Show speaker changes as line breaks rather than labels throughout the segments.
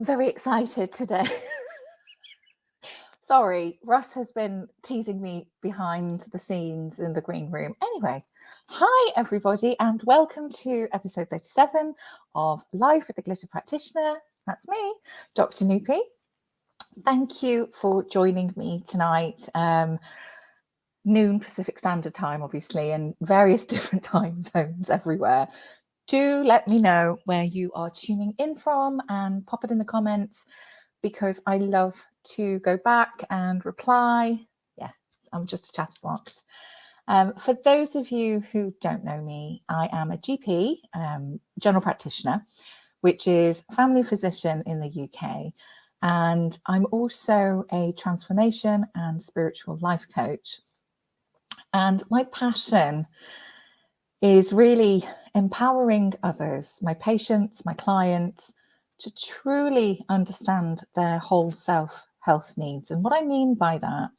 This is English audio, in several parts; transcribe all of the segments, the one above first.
very excited today. Sorry, Russ has been teasing me behind the scenes in the green room. Anyway, hi everybody, and welcome to episode 37 of Live with the Glitter Practitioner. That's me, Dr. Noopy. Thank you for joining me tonight. Noon Pacific Standard Time, obviously, and various different time zones everywhere. Do let me know where you are tuning in from and pop it in the comments, because I love to go back and reply. Yeah, I'm just a chatterbox. For those of you who don't know me, I am a GP, general practitioner, which is family physician in the UK. And I'm also a transformation and spiritual life coach. And my passion is really empowering others, my patients, my clients, to truly understand their whole self health needs. And what I mean by that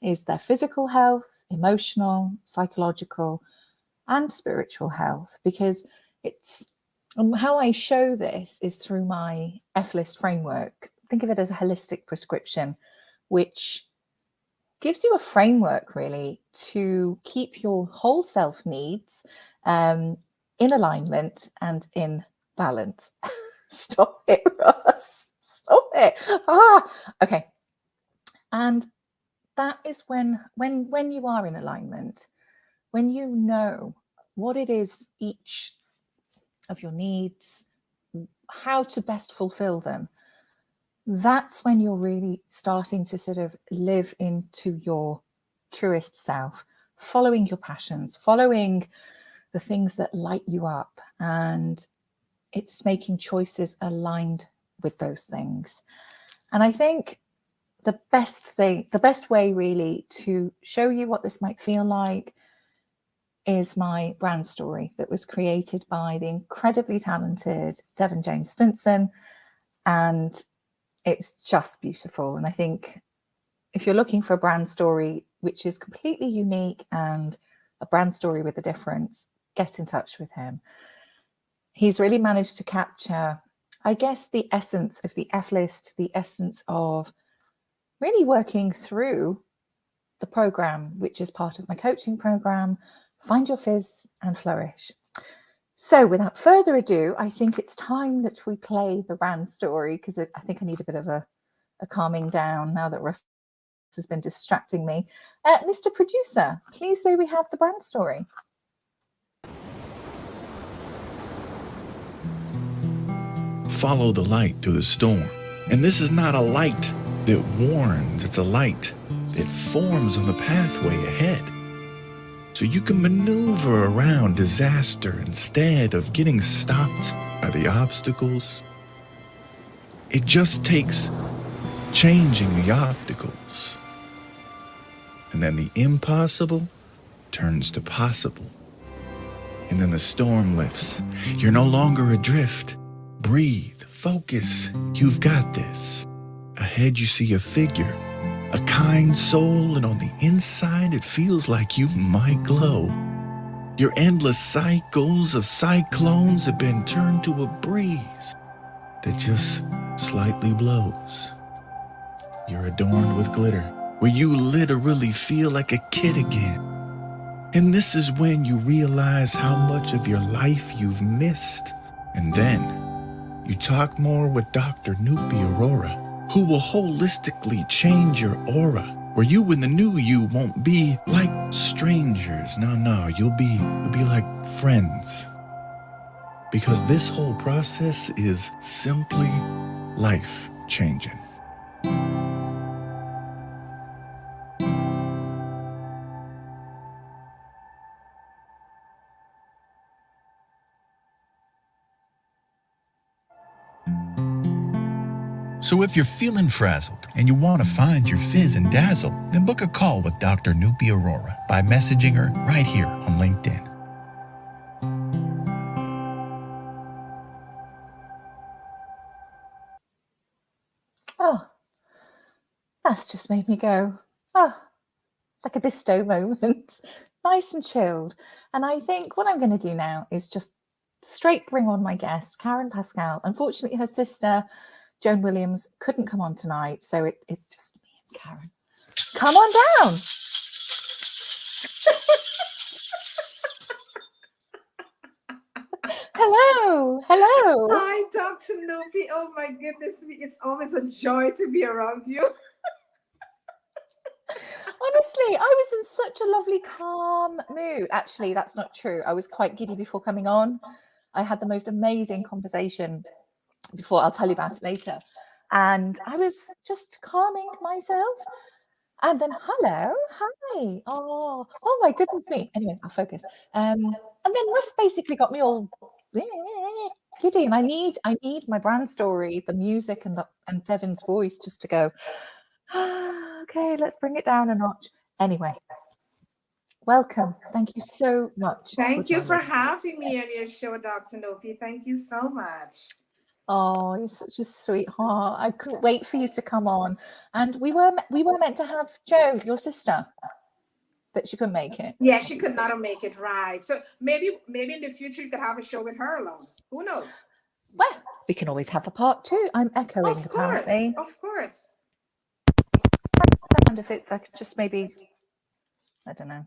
is their physical health, emotional, psychological, and spiritual health, because it's how I show this is through my F-list framework. Think of it as a holistic prescription, which gives you a framework really to keep your whole self needs in alignment and in balance. Stop it, Russ. Stop it. Okay. And that is when you are in alignment, when you know what it is each of your needs, how to best fulfill them, that's when you're really starting to sort of live into your truest self, following your passions, following the things that light you up, and it's making choices aligned with those things. And I think the best way really to show you what this might feel like is my brand story that was created by the incredibly talented Devon James Stinson, and it's just beautiful. And I think if you're looking for a brand story which is completely unique and a brand story with a difference, get in touch with him. He's really managed to capture, I guess, the essence of the F-list, the essence of really working through the program, which is part of my coaching program, Find Your Fizz and Flourish. So without further ado, I think it's time that we play the brand story, because I think I need a bit of a calming down now that Russ has been distracting me. Mr. Producer, please say we have the brand story.
Follow the light through the storm. And this is not a light that warns, it's a light that forms on the pathway ahead. So you can maneuver around disaster instead of getting stopped by the obstacles. It just takes changing the obstacles. And then the impossible turns to possible. And then the storm lifts. You're no longer adrift. Breathe, focus, you've got this. Ahead you see a figure, a kind soul, and on the inside it feels like you might glow. Your endless cycles of cyclones have been turned to a breeze that just slightly blows. You're adorned with glitter, where you literally feel like a kid again. And this is when you realize how much of your life you've missed. And then you talk more with Dr. Noopy Aurora, who will holistically change your aura, where you and the new you won't be like strangers. No, you'll be like friends. Because this whole process is simply life-changing. So if you're feeling frazzled and you want to find your fizz and dazzle, then book a call with Dr. Noopy Aurora by messaging her right here on LinkedIn.
Oh, that's just made me go, like a bestow moment, nice and chilled. And I think what I'm going to do now is just straight bring on my guest, Karen Pascal. Unfortunately, her sister Joan Williams couldn't come on tonight, so it's just me and Karen. Come on down. Hello.
Hi, Dr. Nopi. Oh my goodness, it's always a joy to be around you.
Honestly, I was in such a lovely, calm mood. Actually, that's not true. I was quite giddy before coming on. I had the most amazing conversation before. I'll tell you about it later. And I was just calming myself. And then, hello, hi. Oh my goodness me. Anyway, I'll focus. And then Russ basically got me all giddy. And I need my brand story, the music and Devin's voice just to go, okay, let's bring it down a notch. Anyway, welcome. Thank you so much.
Thank you for
joining.
having me on your show, Dr. Nopi. Thank you so much.
Oh, you're such a sweetheart. I couldn't wait for you to come on. And we were meant to have Jo, your sister, but she couldn't make it.
Yeah, she could not make it, right. So maybe in the future you could have a show with her alone. Who knows?
Well, we can always have a part 2. I'm echoing,
Of
apparently.
course.
And if it's like just maybe, I don't know.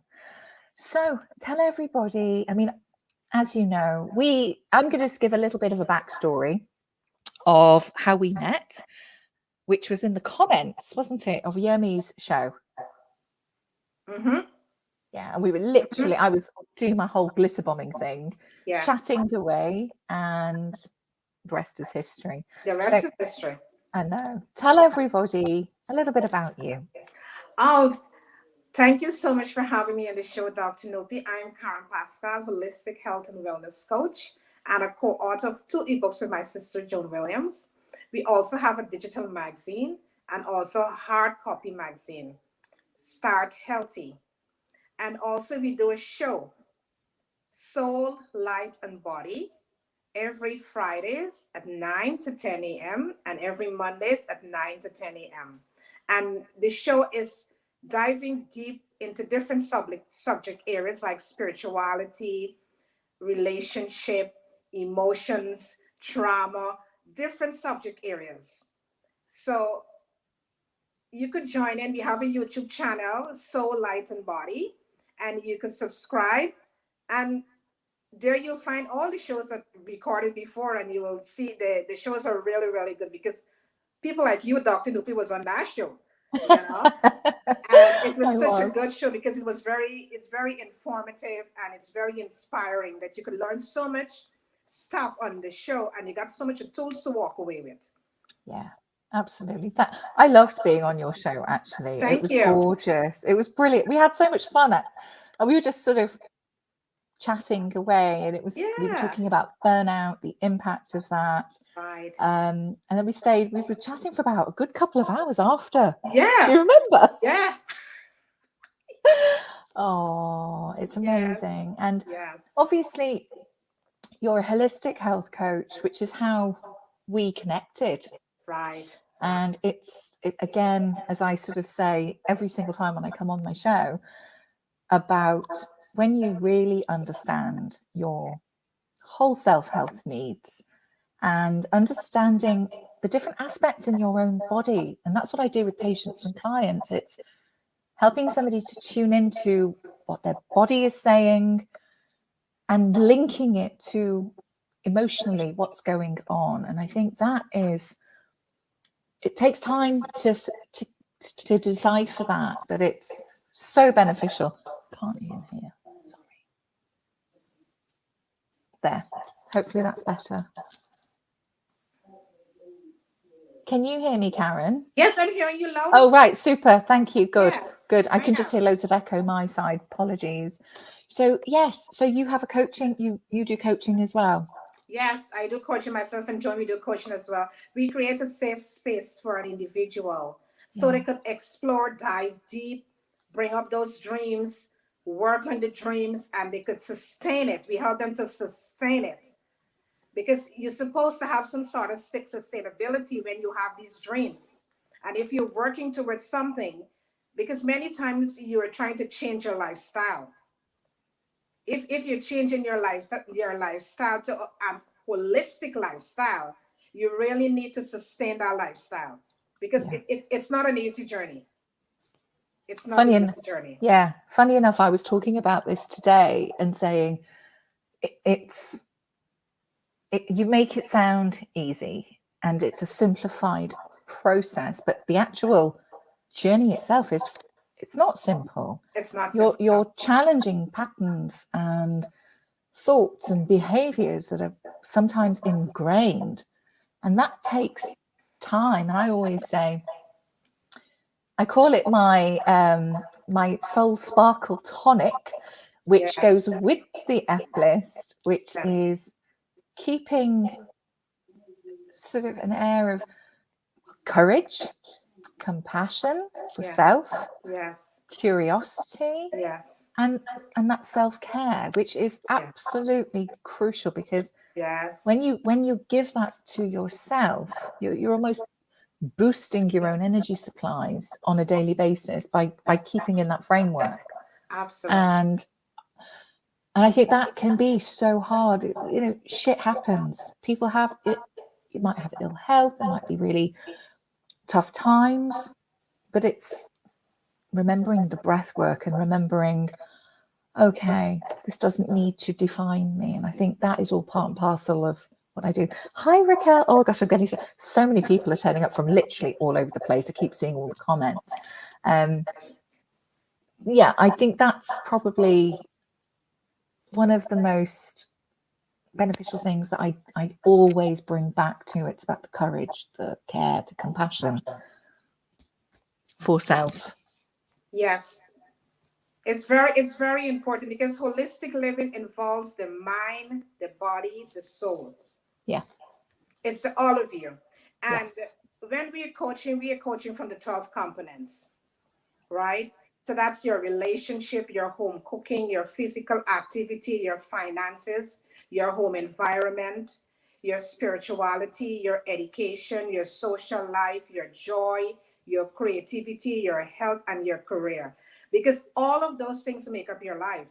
So tell everybody, I mean, as you know, I'm going to just give a little bit of a backstory of how we met, which was in the comments, wasn't it, of Yermi's show?
Mm-hmm.
Yeah, and we were literally, I was doing my whole glitter bombing thing,
Yes.
chatting away, and the rest is history.
The rest is history.
I know. Tell everybody a little bit about you.
Oh, thank you so much for having me on the show, Dr. Nopi. I'm Karen Pascal, holistic health and wellness coach, and a co-author of 2 ebooks with my sister, Joan Williams. We also have a digital magazine and also a hard copy magazine, Start Healthy. And also we do a show, Soul, Light, and Body, every Fridays at 9 to 10 a.m. and every Mondays at 9 to 10 a.m. And the show is diving deep into different subject areas like spirituality, relationship, emotions, trauma, different subject areas. So you could join in. We have a YouTube channel, Soul, Light, and Body, and you could subscribe. And there you'll find all the shows that recorded before, and you will see the shows are really, really good because people like you, Dr. Nopi, was on that show. You know? And it was such a good show because it's very informative and it's very inspiring that you could learn so much stuff on the show and you got so much tools to walk away with.
Yeah, absolutely. I loved being on your show, actually.
Thank
it was
you.
Gorgeous. It was brilliant. We had so much fun and we were just sort of chatting away, and we were talking about burnout, the impact of that.
Right.
And then we were chatting for about a good couple of hours after.
Yeah.
Do you remember?
Yeah.
Oh, it's amazing.
Yes.
And
yes.
Obviously you're a holistic health coach, which is how we connected.
Right.
And it again, as I sort of say every single time when I come on my show, about when you really understand your whole self-health needs and understanding the different aspects in your own body. And that's what I do with patients and clients. It's helping somebody to tune into what their body is saying and linking it to emotionally what's going on. And I think it takes time to decipher that, but it's so beneficial. Can't even hear. Sorry. There. Hopefully that's better. Can you hear me, Karen?
Yes, I'm hearing you loud.
Oh, right. Super. Thank you. Good.
Yes,
Good. I can just hear loads of echo my side. Apologies. So, yes. So you have a coaching, you do coaching as well?
Yes, I do coaching myself, and Joan, we do coaching as well. We create a safe space for an individual so they could explore, dive deep, bring up those dreams, work on the dreams, and they could sustain it. We help them to sustain it because you're supposed to have some sort of sustainability when you have these dreams. And if you're working towards something, because many times you're trying to change your lifestyle. If you're changing your lifestyle to a holistic lifestyle, you really need to sustain that lifestyle, because
Yeah.
it's not an easy journey. It's not an
Funny
easy
enough,
journey.
yeah. Funny enough, I was talking about this today and saying it's you make it sound easy and it's a simplified process, but the actual journey itself is it's not simple.
It's not
You're
simple.
challenging patterns and thoughts and behaviors that are sometimes ingrained, and that takes time. And I always say, I call it my soul sparkle tonic, which
Yes,
goes with the F list, which
yes,
is keeping sort of an air of courage, compassion for
yes,
self,
yes,
curiosity,
yes,
and that self-care, which is
yes,
absolutely crucial, because when
yes,
you give that to yourself, you're almost boosting your own energy supplies on a daily basis by keeping in that framework.
absolutely.
And I think that can be so hard. You know, shit happens. People have it. You might have ill health. There might be really tough times, but it's remembering the breath work and remembering, okay, this doesn't need to define me. And I think that is all part and parcel of what I do. Hi, Raquel. Oh gosh, I'm getting so many people are turning up from literally all over the place. I keep seeing all the comments. Yeah, I think that's probably one of the most beneficial things that I always bring back to. It's about the courage, the care, the compassion for self.
Yes, it's very important, because holistic living involves the mind, the body, the soul.
Yeah.
It's all of you. And
Yes.
when we are coaching from the 12 components, right? So that's your relationship, your home cooking, your physical activity, your finances, your home environment, your spirituality, your education, your social life, your joy, your creativity, your health, and your career. Because all of those things make up your life,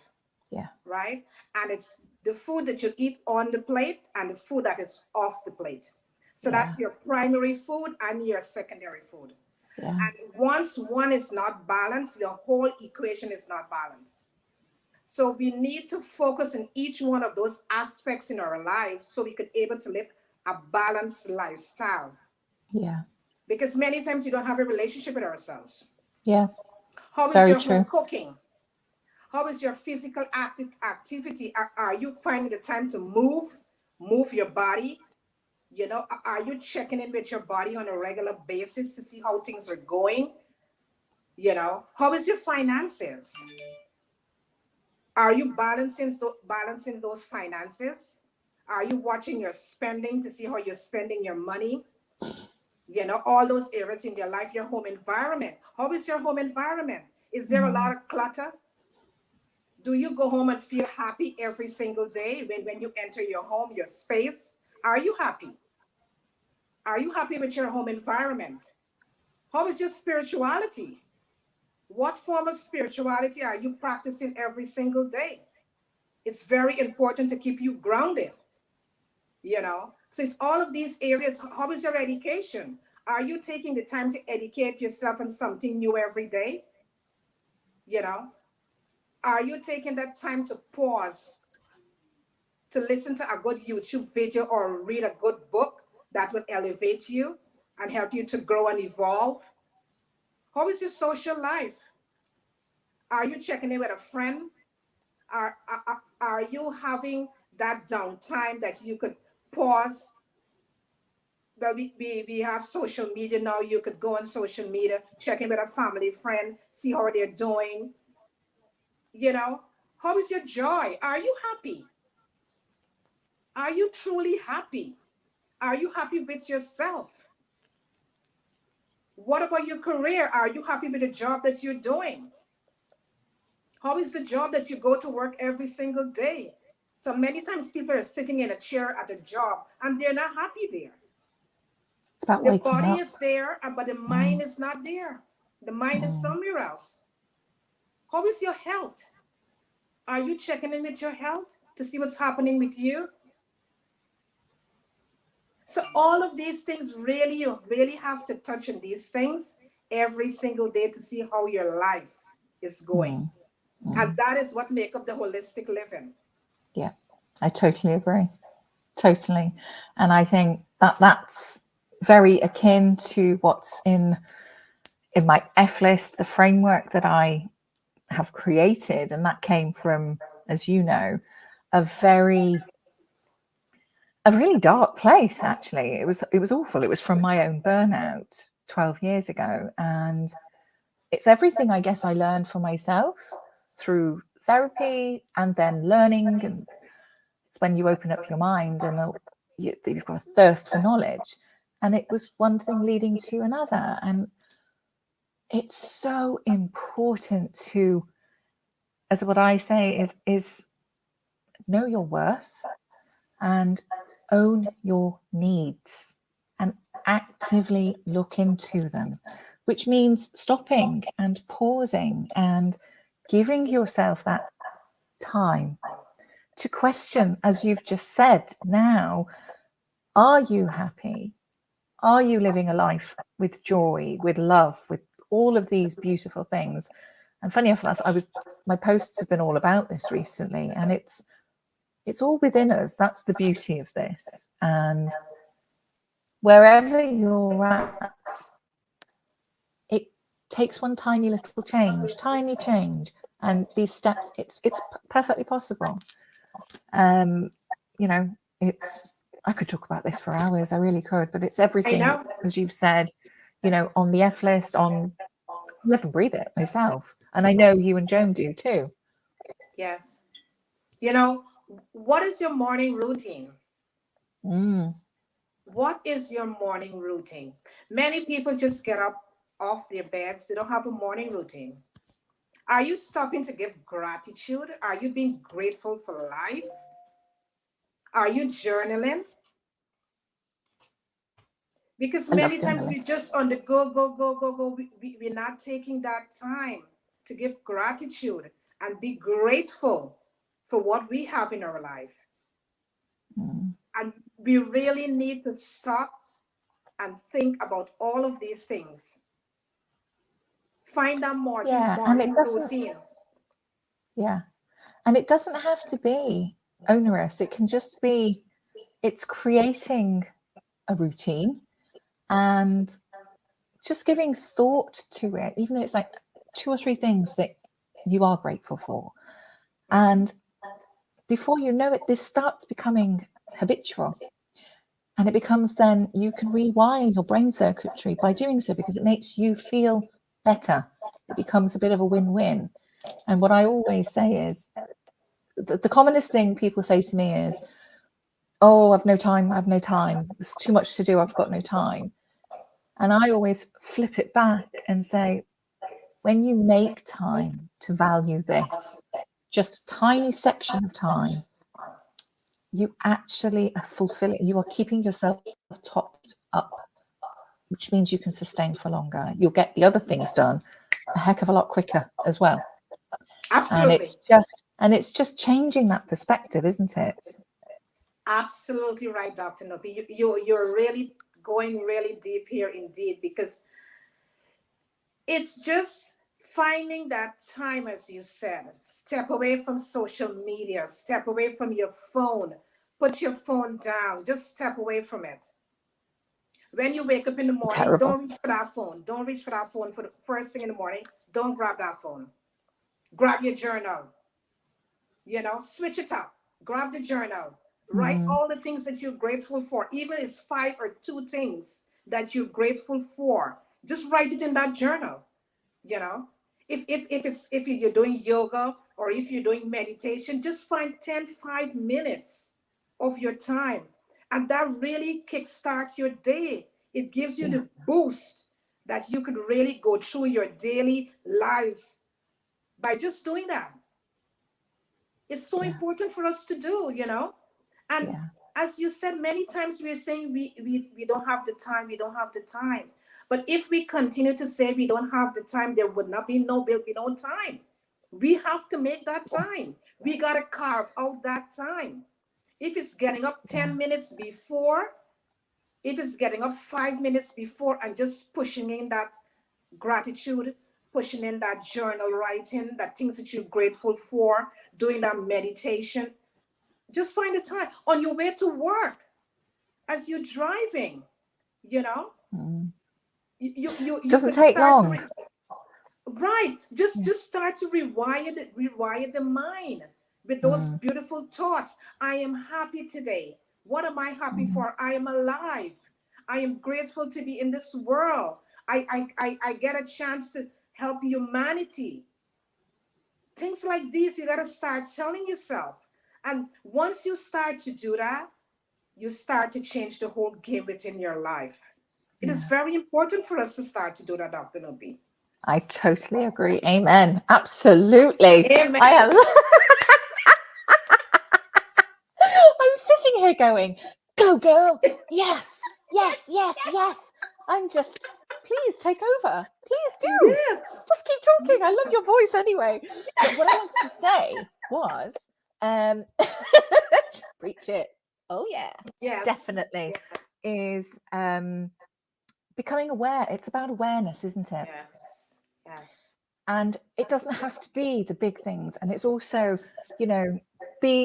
Yeah.
right? And it's the food that you eat on the plate and the food that is off the plate. So
Yeah.
that's your primary food and your secondary food.
Yeah.
And once one is not balanced, the whole equation is not balanced. So we need to focus on each one of those aspects in our lives so we could able to live a balanced lifestyle.
Yeah.
Because many times we don't have a relationship with ourselves.
Yeah.
How is
Very
your home
true.
cooking? How is your physical activity? Are you finding the time to move your body? Are you checking in with your body on a regular basis to see how things are going? How is your finances? Are you balancing those finances? Are you watching your spending to see how you're spending your money? All those areas in your life, your home environment. How is your home environment? Is there a lot of clutter? Do you go home and feel happy every single day when you enter your home, your space? Are you happy? Are you happy with your home environment? How is your spirituality? What form of spirituality are you practicing every single day? It's very important to keep you grounded. So it's all of these areas. How is your education? Are you taking the time to educate yourself on something new every day? You know, are you taking that time to pause, to listen to a good YouTube video or read a good book that will elevate you and help you to grow and evolve? How is your social life? Are you checking in with a friend? Are you having that downtime that you could pause? Well, we have social media now. You could go on social media, check in with a family friend, see how they're doing. You know, how is your joy? Are you happy? Are you truly happy? Are you happy with yourself? What about your career? Are you happy with the job that you're doing? How is the job that you go to work every single day? So many times people are sitting in a chair at a job and they're not happy there.
It's about
The
waking
body
up.
is there, but the mind is not there. The mind is somewhere else. How is your health? Are you checking in with your health to see what's happening with you? So all of these things, really, you really have to touch on these things every single day to see how your life is going.
Mm,
And
mm.
that is what make up the holistic living.
Yeah, I totally agree. Totally. And I think that that's very akin to what's in my F list, the framework that I have created. And that came from, as you know, a really dark place, actually. It was awful. It was from my own burnout 12 years ago. And it's everything I guess I learned for myself through therapy and then learning. And it's when you open up your mind and you've got a thirst for knowledge. And it was one thing leading to another. And it's so important to, as what I say, is know your worth and own your needs and actively look into them, which means stopping and pausing and giving yourself that time to question, as you've just said now, are you happy? Are you living a life with joy, with love, with all of these beautiful things? And funny enough, my posts have been all about this recently, and it's all within us. That's the beauty of this. And wherever you're at, it takes one tiny little tiny change, and these steps. It's perfectly possible. You know, I could talk about this for hours. I really could, but it's
I
everything,
know.
as you've said. On the F list, on live and breathe it myself, and I know you and Joan do too.
Yes. What is your morning routine?
Mm.
What is your morning routine? Many people just get up off their beds. They don't have a morning routine. Are you stopping to give gratitude? Are you being grateful for life? Are you journaling? Because
I love
many times
journaling.
we just on the go, go, go, go, go. We're not taking that time to give gratitude and be grateful for what we have in our life.
Mm.
And we really need to stop and think about all of these things. Find that
Yeah, and it
morning
doesn't.
routine.
Yeah, and it doesn't have to be onerous. It can just be. It's creating a routine and just giving thought to it, even though it's like 2 or 3 things that you are grateful for. And before you know it, this starts becoming habitual. And it becomes then you can rewire your brain circuitry by doing so because it makes you feel better. It becomes a bit of a win-win. And what I always say is the commonest thing people say to me is, oh, I've no time. I have no time. There's too much to do. I've got no time. And I always flip it back and say, when you make time to value this, just a tiny section of time, you actually are fulfilling, you are keeping yourself topped up, which means you can sustain for longer. You'll get the other things done a heck of a lot quicker as well. And
Absolutely.
it's just changing that perspective, isn't it?
Absolutely right, Dr. Nopi. You're really going really deep here indeed, because it's just finding that time, as you said. Step away from social media, step away from your phone, put your phone down, just step away from it. When you wake up in the morning,
Terrible.
don't reach for that phone. Don't reach for that phone for the first thing in the morning. Don't grab that phone. Grab your journal. Switch it up. Grab the journal. Write
Mm,
all the things that you're grateful for, even if it's 5 or 2 things that you're grateful for. Just write it in that journal. you know if you're doing yoga or if you're doing meditation, just find 5 minutes of your time, and that really kickstart your day. It gives you
yeah,
the boost that you could really go through your daily lives by just doing that. It's so
yeah,
important for us to do. And
yeah,
as you said, many times we're saying we don't have the time, we don't have the time. But if we continue to say we don't have the time, there would not be will be no time. We have to make that time. We got to carve out that time. If it's getting up
yeah,
10 minutes before, if it's getting up 5 minutes before and just pushing in that gratitude, pushing in that journal writing, that things that you're grateful for, doing that meditation, just find the time on your way to work, as you're driving, you know, you
Doesn't
could
take
start
long.
right. Just start to rewire the mind with those beautiful thoughts. I am happy today. What am I happy for? I am alive. I am grateful to be in this world. I get a chance to help humanity. Things like these, you got to start telling yourself. And once you start to do that, you start to change the whole game within your life. It is very important for us to start to do that, Dr. Nobi.
I totally agree. Amen. Absolutely.
Amen.
I am. I'm sitting here going, go girl. Yes, yes, yes, yes. I'm just, please take over. Please do.
Yes.
Just keep talking. I love your voice anyway. But what I wanted to say was, preach it. Oh yeah.
Yes.
Definitely. Is becoming aware. It's about awareness, isn't it?
Yes. Yes.
And it doesn't have to be the big things. And it's also,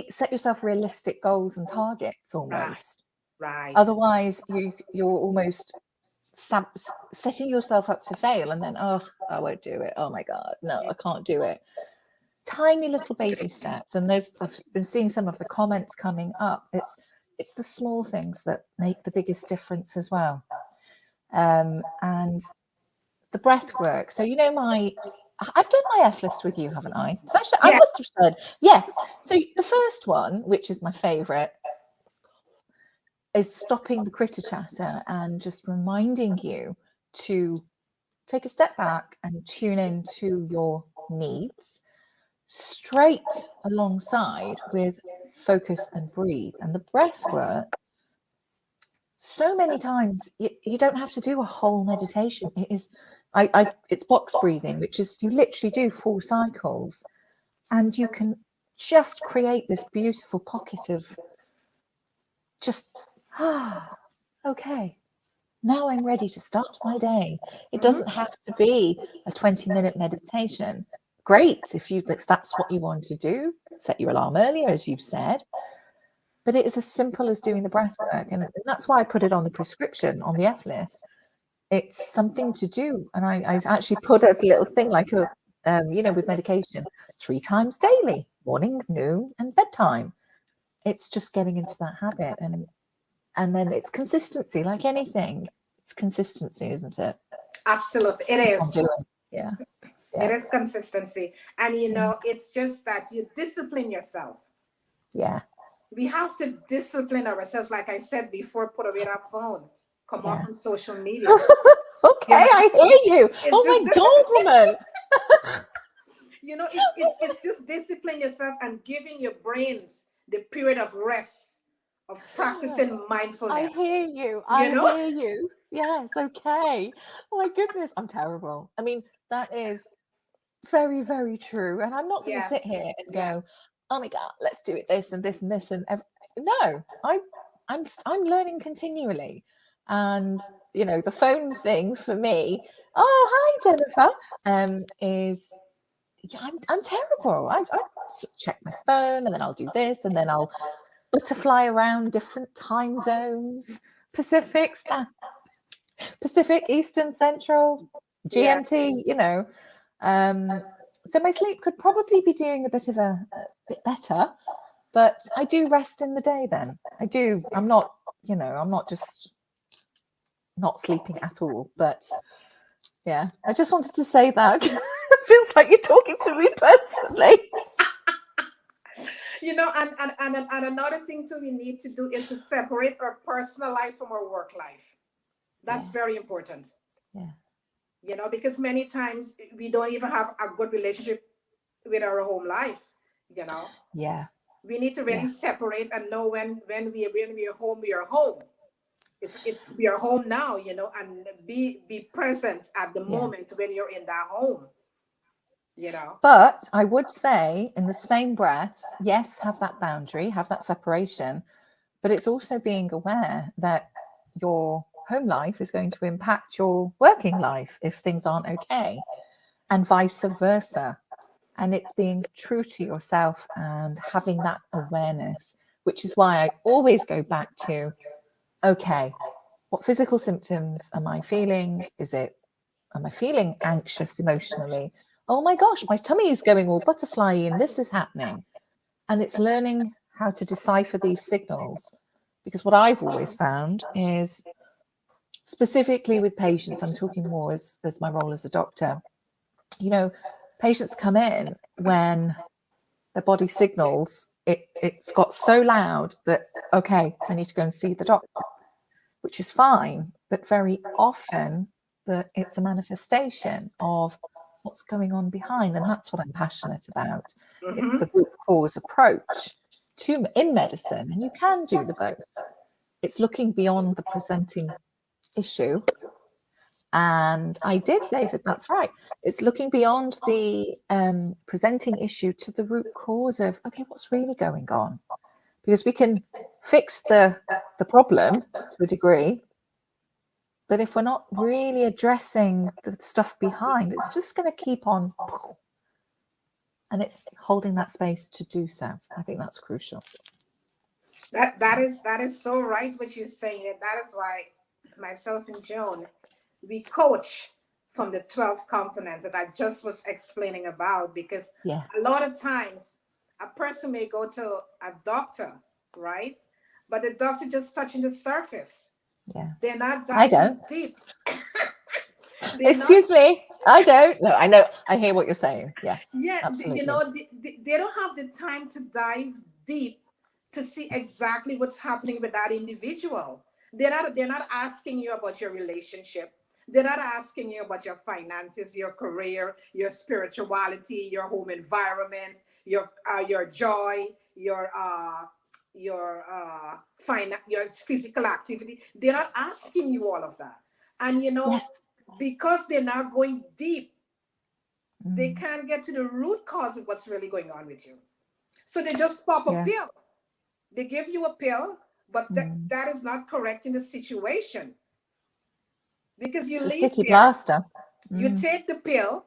set yourself realistic goals and targets almost.
Right.
Otherwise, you're almost setting yourself up to fail, and then I won't do it. Oh my God, no, I can't do it. Tiny little baby steps, and I've been seeing some of the comments coming up. It's the small things that make the biggest difference as well. And the breath work. So I've done my F list with you, haven't I? I must have said, yeah. So the first one, which is my favorite, is stopping the critter chatter and just reminding you to take a step back and tune into your needs, straight alongside with focus and breathe. And the breath work, so many times you don't have to do a whole meditation. It is it's box breathing, which is you literally do 4 cycles, and you can just create this beautiful pocket of just okay, now I'm ready to start my day. It doesn't have to be a 20-minute meditation. Great if that's what you want to do. Set your alarm earlier, as you've said. But it is as simple as doing the breath work. And that's why I put it on the prescription, on the F list. It's something to do. And I actually put a little thing like with medication, 3 times daily, morning, noon, and bedtime. It's just getting into that habit. And then it's consistency, like anything. It's consistency, isn't it?
Absolutely. It is.
Yeah.
It is consistency. And, it's just that you discipline yourself.
Yeah.
We have to discipline ourselves. Like I said before, put away that phone. Come off from social media.
Okay, I hear you. Oh my God, woman.
It's just discipline yourself and giving your brains the period of rest, of practicing mindfulness.
I hear you. I hear you. Yes, okay. Oh my goodness, I'm terrible. I mean, that is very, very true. And I'm not going to sit here and go, oh my God, let's do it this and this and this and no. I'm learning continually. And the phone thing for me, hi Jennifer, is I'm terrible. I check my phone and then I'll do this and then I'll butterfly around different time zones, Pacific, Eastern, Central, GMT, so my sleep could probably be doing a bit better, but I do rest in the day then. I do. I'm not just not sleeping at all, but yeah, I just wanted to say that. It feels like you're talking to me personally.
And another thing too we need to do is to separate our personal life from our work life. That's very important.
Yeah.
Because many times we don't even have a good relationship with our home life.
Yeah.
We need to really separate and know when we are home, we are home. We are home now, and be present at the moment when you're in that home.
But I would say in the same breath, yes, have that boundary, have that separation, but it's also being aware that your home life is going to impact your working life if things aren't okay, and vice versa. And it's being true to yourself and having that awareness, which is why I always go back to, okay, what physical symptoms am I feeling? Am I feeling anxious emotionally? Oh my gosh, my tummy is going all butterfly and this is happening. And it's learning how to decipher these signals. Because what I've always found is, specifically with patients, I'm talking more as my role as a doctor, you know, patients come in when their body signals it's got so loud that, okay, I need to go and see the doctor, which is fine. But very often it's a manifestation of what's going on behind. And that's what I'm passionate about. It's the root cause approach in medicine. And you can do the both. It's looking beyond the presenting issue. And I did, David, that's right. It's looking beyond the presenting issue to the root cause of, okay, what's really going on? Because we can fix the problem to a degree, but if we're not really addressing the stuff behind, it's just going to keep on. And it's holding that space to do so. I think that's crucial.
That is so right what you're saying. And that is why myself and Joan, we coach from the 12th component that I just was explaining about, because a lot of times a person may go to a doctor, right? But the doctor just touching the surface.
Yeah.
They're not diving deep.
Excuse me. I don't. No, I know. I hear what you're saying. Yes.
Yeah.
Absolutely.
You know, they don't have the time to dive deep to see exactly what's happening with that individual. They're not asking you about your relationship. They're not asking you about your finances, your career, your spirituality, your home environment, your joy, your physical activity. They're not asking you all of that. And you know, because they're not going deep, they can't get to the root cause of what's really going on with you. So they just pop a pill. They give you a pill, but that is not correcting the situation. Because you leave
sticky plaster.
You take the pill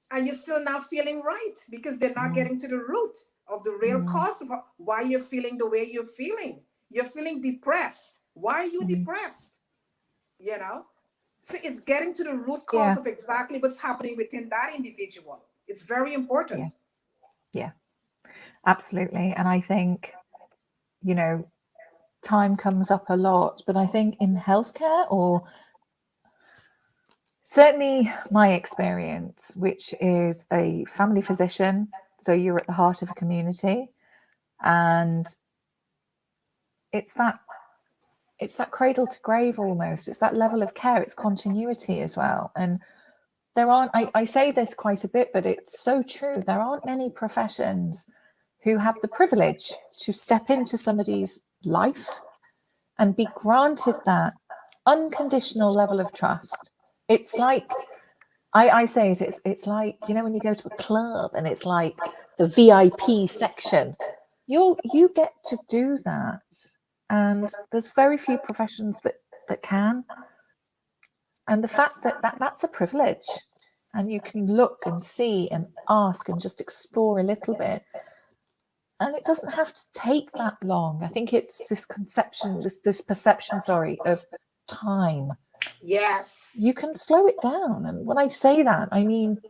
and you're still not feeling right because they're not getting to the root of the real cause of why you're feeling the way you're feeling. You're feeling depressed. Why are you depressed? You know? So it's getting to the root cause of exactly what's happening within that individual. It's very important.
Yeah, absolutely. And I think, you know, time comes up a lot, but I think in healthcare, or certainly my experience, which is a family physician, so you're at the heart of a community, and it's that cradle to grave almost. It's that level of care. It's continuity as well. And there aren't, I say this quite a bit, but it's so true. There aren't many professions who have the privilege to step into somebody's life and be granted that unconditional level of trust. It's like, I say it's like, you know, when you go to a club and it's like the VIP section, you get to do that. And there's very few professions that can. And the fact that's a privilege, and you can look and see and ask and just explore a little bit. And it doesn't have to take that long. I think it's this perception, of time.
Yes.
You can slow it down. And when I say that, I mean,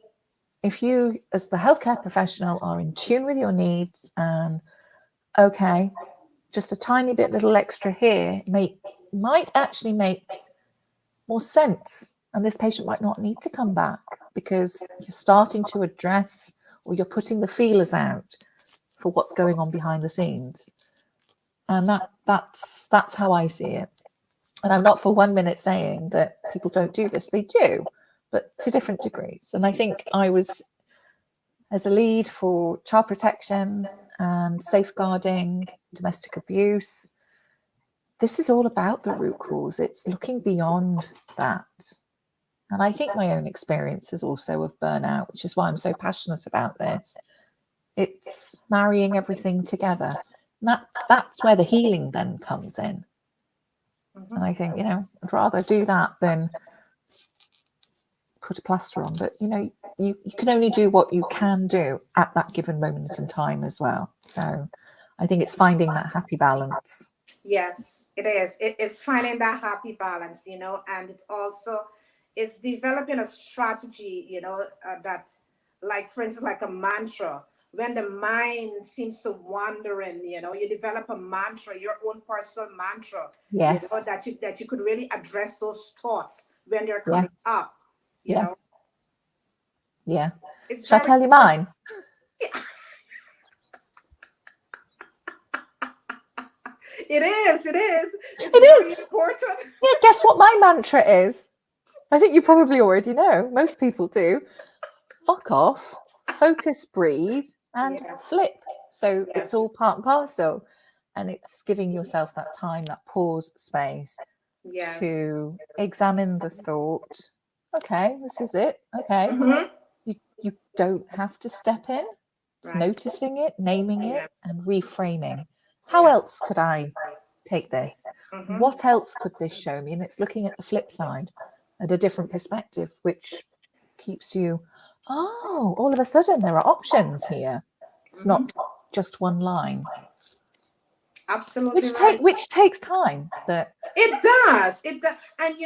if you, as the healthcare professional, are in tune with your needs and, okay, just a tiny bit, little extra here might actually make more sense. And this patient might not need to come back because you're starting to address, or you're putting the feelers out for what's going on behind the scenes. And that's how I see it. And I'm not for 1 minute saying that people don't do this. They do, but to different degrees. And I think I was, as a lead for child protection and safeguarding, domestic abuse, this is all about the root cause. It's looking beyond that. And I think my own experience is also of burnout, which is why I'm so passionate about this. It's marrying everything together. And that's where the healing then comes in. And I think, I'd rather do that than put a plaster on. But, you can only do what you can do at that given moment in time as well. So I think it's finding that happy balance.
Yes, it is. It's finding that happy balance, and it's developing a strategy, that, like, for instance, like a mantra. When the mind seems to wandering, you develop a mantra, your own personal mantra,
Yes.
that you could really address those thoughts when they're
Yeah.
coming up,
Yeah. Yeah.
It's
Shall I tell you mine?
It is. It's
It
very
is.
important.
Yeah, guess what my mantra is? I think you probably already know. Most people do. Fuck off, focus, breathe, and
Yes.
flip. So
Yes.
it's all part and parcel. And it's giving yourself that time, that pause space
Yes.
to examine the thought. Okay, this is it. Okay.
Mhm.
You don't have to step in. It's
Right.
noticing it, naming
Yeah.
it, and reframing. How
Yeah.
else could I take this?
Mhm.
What else could this show me? And it's looking at the flip side, at a different perspective, which keeps you, all of a sudden there are options here. It's not just one line.
Absolutely right.
Which takes time. But
It does. It does. And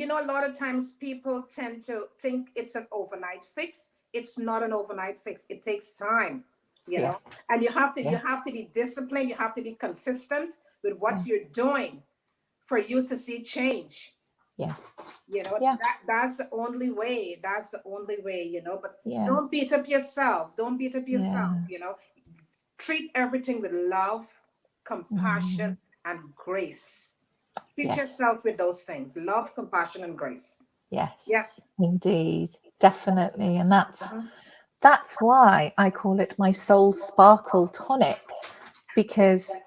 a lot of times people tend to think it's an overnight fix. It's not an overnight fix. It takes time,
Yeah.
And you have to
Yeah.
be disciplined. You have to be consistent with what
Yeah.
you're doing for you to see change.
Yeah.
Yeah. That's the only way. But
Yeah.
don't beat up yourself.
Yeah.
Treat everything with love, compassion, and grace. Treat
Yes.
yourself with those things: love, compassion, and grace.
Yes.
Yeah.
Indeed. Definitely. And that's why I call it my soul sparkle tonic, because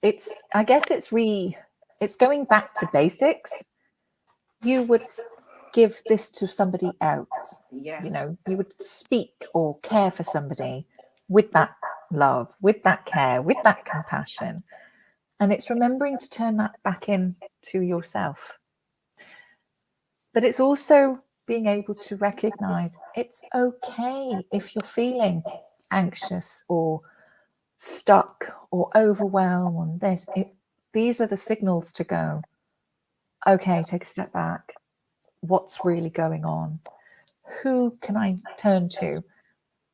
I guess it's going back to basics. You would give this to somebody else.
Yes.
You would speak or care for somebody with that love, with that care, with that compassion. And it's remembering to turn that back in to yourself. But it's also being able to recognize it's okay if you're feeling anxious or stuck or overwhelmed on this. These are the signals to go, okay, take a step back. What's really going on? Who can I turn to?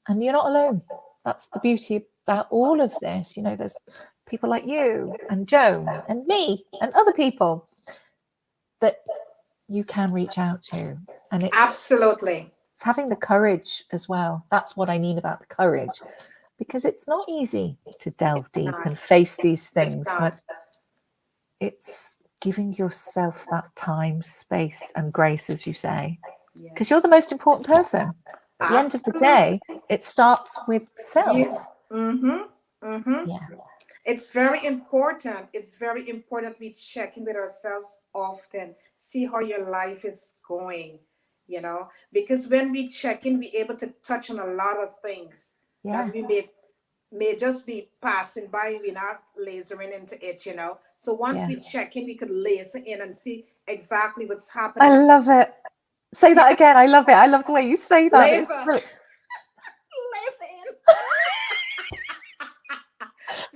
And you're not alone. That's the beauty about all of this. There's people like you and Joan and me and other people that you can reach out to. And it's
Absolutely.
It's having the courage as well. That's what I mean about the courage, because it's not easy to delve deep and face these things, but it's giving yourself that time, space, and grace, as you say, because you're the most important person. At the end of the day, it starts with self.
Yeah. It's very important. It's very important we check in with ourselves often, see how your life is going, because when we check in, we're able to touch on a lot of things that we may just be passing by. We're not lasering into it, So once we check in, we could laser in and see exactly what's happening.
I love it. Say that again. I love it. I love the way you say that.
Laser. Laser in.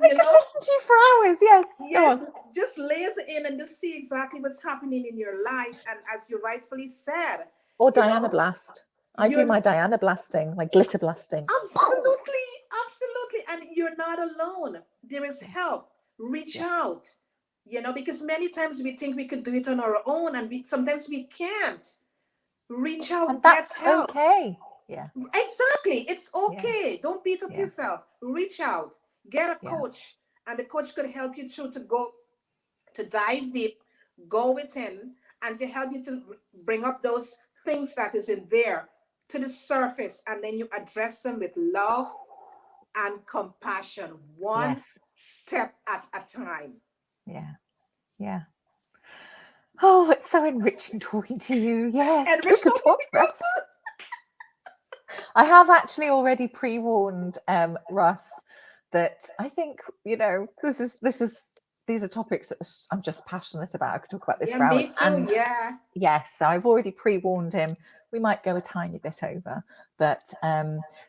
I could listen to you for hours. Yes.
Yes. Just laser in and just see exactly what's happening in your life. And as you rightfully said.
Or Diana Blast. I do my Diana blasting, my glitter blasting.
Absolutely. And you're not alone. There is help. Reach out. Because many times we think we could do it on our own, and sometimes we can't. Reach out.
And that's
help.
Okay. Yeah.
Exactly. It's okay. Don't beat up yourself. Reach out. Get a coach, and the coach could help you through to dive deep, go within, and to help you to bring up those things that is in there to the surface, and then you address them with love and compassion, one step at a time.
Yeah. Oh, it's so enriching talking to you. Yes.
We could talk about
I have actually already pre-warned Russ that I think, this is these are topics that I'm just passionate about. I could talk about this
Yeah,
for hours.
me too.
And
Yeah.
yes, I've already pre-warned him. We might go a tiny bit over, but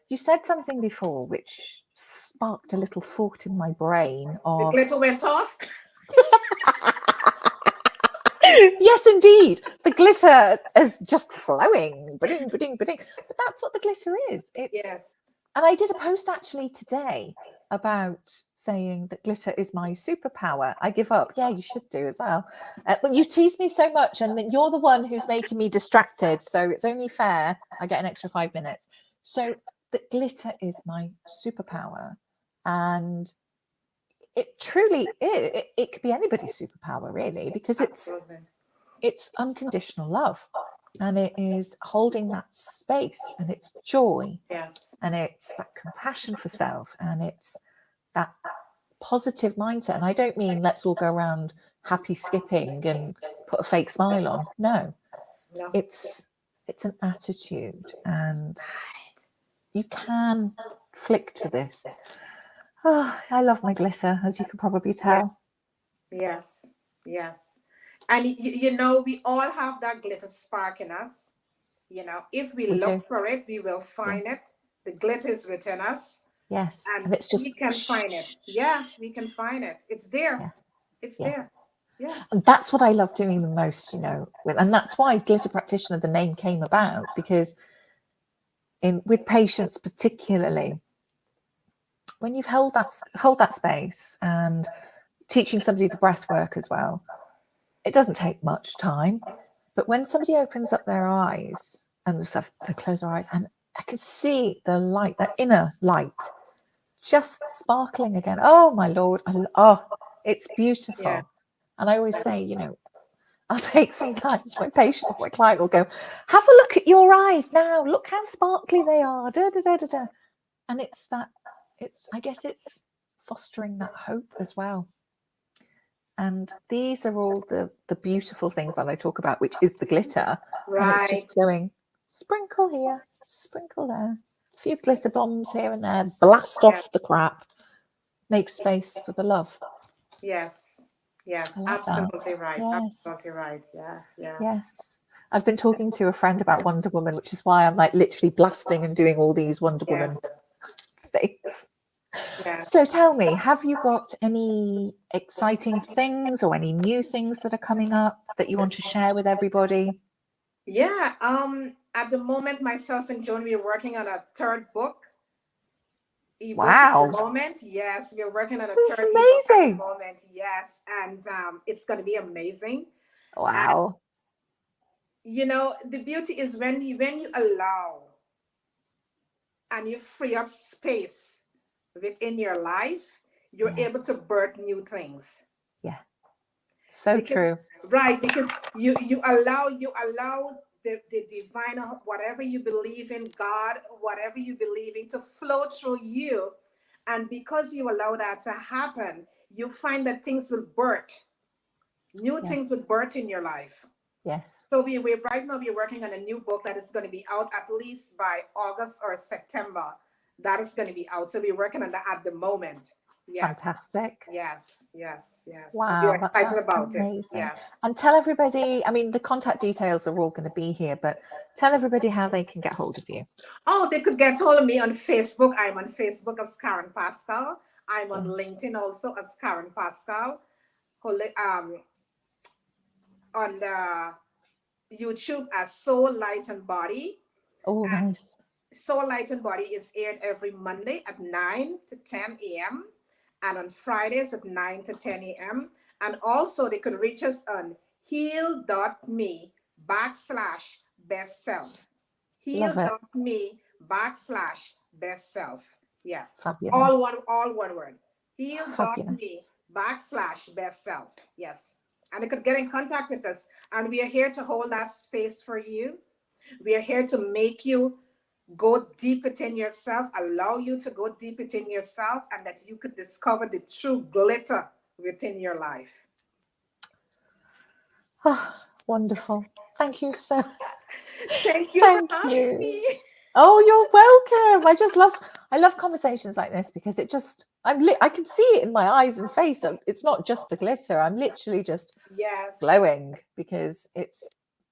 you said something before which sparked a little thought in my brain
The
of
glitter went off.
yes, indeed, the glitter is just flowing, ba-ding, ba-ding, ba-ding. But that's what the glitter is. It's
Yes.
and I did a post actually today about saying that glitter is my superpower. I give up. Yeah, you should do as well. But you tease me so much, and then you're the one who's making me distracted. So it's only fair I get an extra 5 minutes. So the glitter is my superpower, and it truly is. It could be anybody's superpower, really, because
Absolutely.
it's unconditional love, and it is holding that space, and it's joy,
Yes.
and it's that compassion for self, and it's that positive mindset. And I don't mean let's all go around happy skipping and put a fake smile on. No,
No.
it's an attitude, and you can flick to this. Oh, I love my glitter, as you can probably tell.
Yes. Yes. And you know, we all have that glitter spark in us. You know, if we
We
look
do.
for it, we will find it. The glitter is within us,
Yes,
and
and it's just
we can find it. Yeah, we can find it. It's there.
Yeah.
It's
Yeah.
there. Yeah.
And that's what I love doing the most, you know, and that's why Glitter Practitioner, the name came about, because with patients particularly, when you've held that space and teaching somebody the breath work as well, it doesn't take much time. But when somebody opens up their eyes and they close their eyes, and I can see the light, that inner light, just sparkling again. Oh my Lord! It's beautiful.
Yeah.
And I always say, you know, I'll take sometimes my client will go, have a look at your eyes now. Look how sparkly they are. Da, da, da, da, da. And I guess it's fostering that hope as well. And these are all the beautiful things that I talk about, which is the glitter.
Right.
And it's just going sprinkle here, sprinkle there, a few glitter bombs here and there, blast off the crap, make space for the love.
Yes. Yes.
Like
Absolutely right.
Yes.
Absolutely right. Yeah. Yeah.
Yes. I've been talking to a friend about Wonder Woman, which is why I'm like literally blasting and doing all these Wonder Woman things.
Yeah.
So tell me, have you got any exciting things or any new things that are coming up that you want to share with everybody?
Yeah. At the moment, myself and Joan, we're working on a third book.
Wow.
At the moment, yes, we're working on a
This is
third ebook at the
amazing.
moment. Yes, and it's going to be amazing.
Wow.
You know, the beauty is when you allow and you free up space within your life, you're able to birth new things.
Yeah. So true.
Right, because you allow the divine, whatever you believe in, God, whatever you believe in, to flow through you. And because you allow that to happen, you find that things will birth. New things will birth in your life.
Yes.
So we right now we're working on a new book that is going to be out at least by August or September. That is going to be out. So we're working on that at the moment. Yes.
Fantastic.
Yes, yes, yes.
Wow,
We're excited about
amazing.
it. Yes.
And tell everybody, I mean, the contact details are all going to be here, but tell everybody how they can get hold of you.
Oh, they could get hold of me on Facebook. I'm on Facebook as Karen Pascal. I'm on LinkedIn also as Karen Pascal. On the YouTube as Soul, Light and Body.
Oh, nice.
Soul, Light and Body is aired every Monday at 9 to 10 a.m. and on Fridays at 9 to 10 a.m. And also they could reach us on heal.me/best self. Heal.me/best self. Yes.
Fabulous.
All one word. Heal.me/best self. Yes. And they could get in contact with us. And we are here to hold that space for you. We are here to make you go deep within yourself, allow you to go deep within yourself, and that you could discover the true glitter within your life.
Oh, wonderful. Thank you so
Thank you
Thank
for having me.
Oh, you're welcome. I love conversations like this because it just I can see it in my eyes and face. It's not just the glitter. I'm literally just
Yes.
glowing because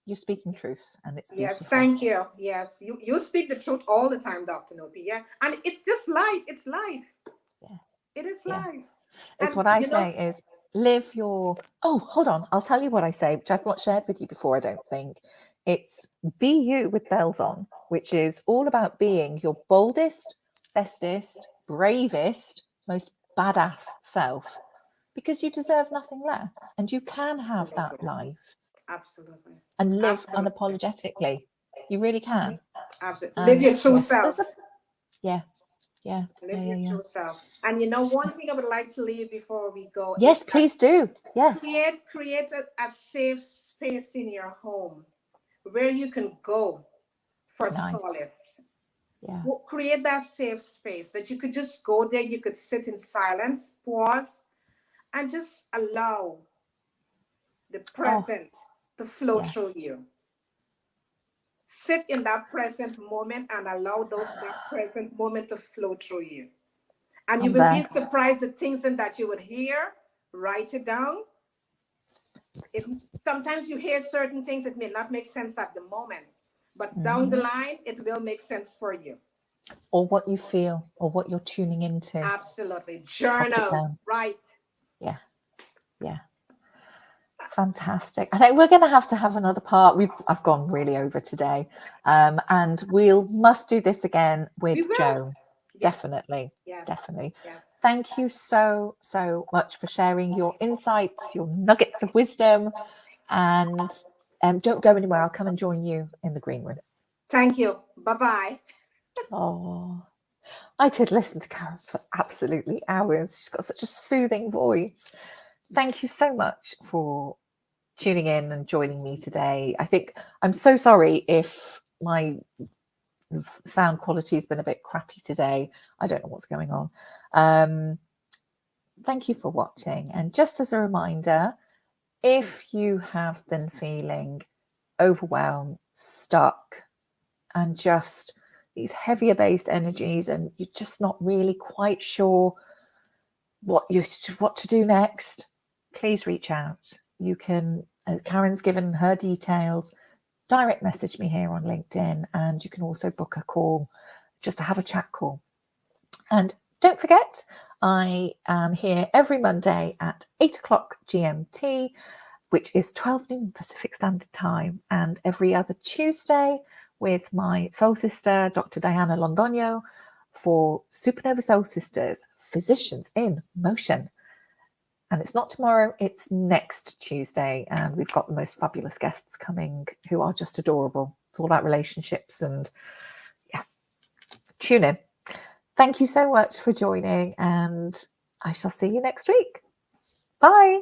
you're speaking truth and it's
Yes,
beautiful.
thank you. Yes, you speak the truth all the time, Dr. Nopi. Yeah, and it's just life. It's life.
Yeah.
It is
Yeah.
life.
It's
And
what I say is live your. Oh, hold on. I'll tell you what I say, which I've not shared with you before, I don't think. It's be you with bells on, which is all about being your boldest, bestest, bravest, most badass self, because you deserve nothing less and you can have that life
absolutely,
and live
absolutely,
unapologetically. You really can.
absolutely. Live
And
your true
yes,
self.
yeah, yeah,
Live your
yeah.
true self. And one thing I would like to leave before we go is
Yes, please do. Yes.
create a safe space in your home where you can go for
Nice.
solace.
Yeah.
Create that safe space that you could just go there, you could sit in silence, pause, and just allow the present to flow through
Yes.
you. Sit in that present moment and allow that present moment to flow through you. And you
I'm
will
there.
be surprised the things that you would hear. Write it down. Sometimes you hear certain things, it may not make sense at the moment, but down the line, it will make sense for you.
Or what you feel or what you're tuning into.
Absolutely.
Pop it
Journal.
down.
Right.
Yeah. Yeah. Fantastic. I think we're going to have another part. I've gone really over today. And we'll must do this again with
We will.
Joan.
Yes.
Definitely.
Yes.
Definitely.
Yes.
Thank you so much for sharing your insights, your nuggets of wisdom. And don't go anywhere. I'll come and join you in the green room.
Thank you. Bye-bye.
Oh, I could listen to Karen for absolutely hours. She's got such a soothing voice. Thank you so much for tuning in and joining me today. I think I'm so sorry if my sound quality has been a bit crappy today. I don't know what's going on. Thank you for watching. And just as a reminder, if you have been feeling overwhelmed, stuck, and just these heavier based energies, and you're just not really quite sure what to do next, please reach out. You can, Karen's given her details, direct message me here on LinkedIn, and you can also book a call just to have a chat call. And don't forget, I am here every Monday at 8 o'clock GMT, which is 12 noon Pacific Standard Time, and every other Tuesday with my soul sister, Dr. Diana Londoño, for Supernova Soul Sisters, Physicians in Motion. And it's not tomorrow, it's next Tuesday. And we've got the most fabulous guests coming who are just adorable. It's all about relationships and yeah, tune in. Thank you so much for joining, and I shall see you next week. Bye.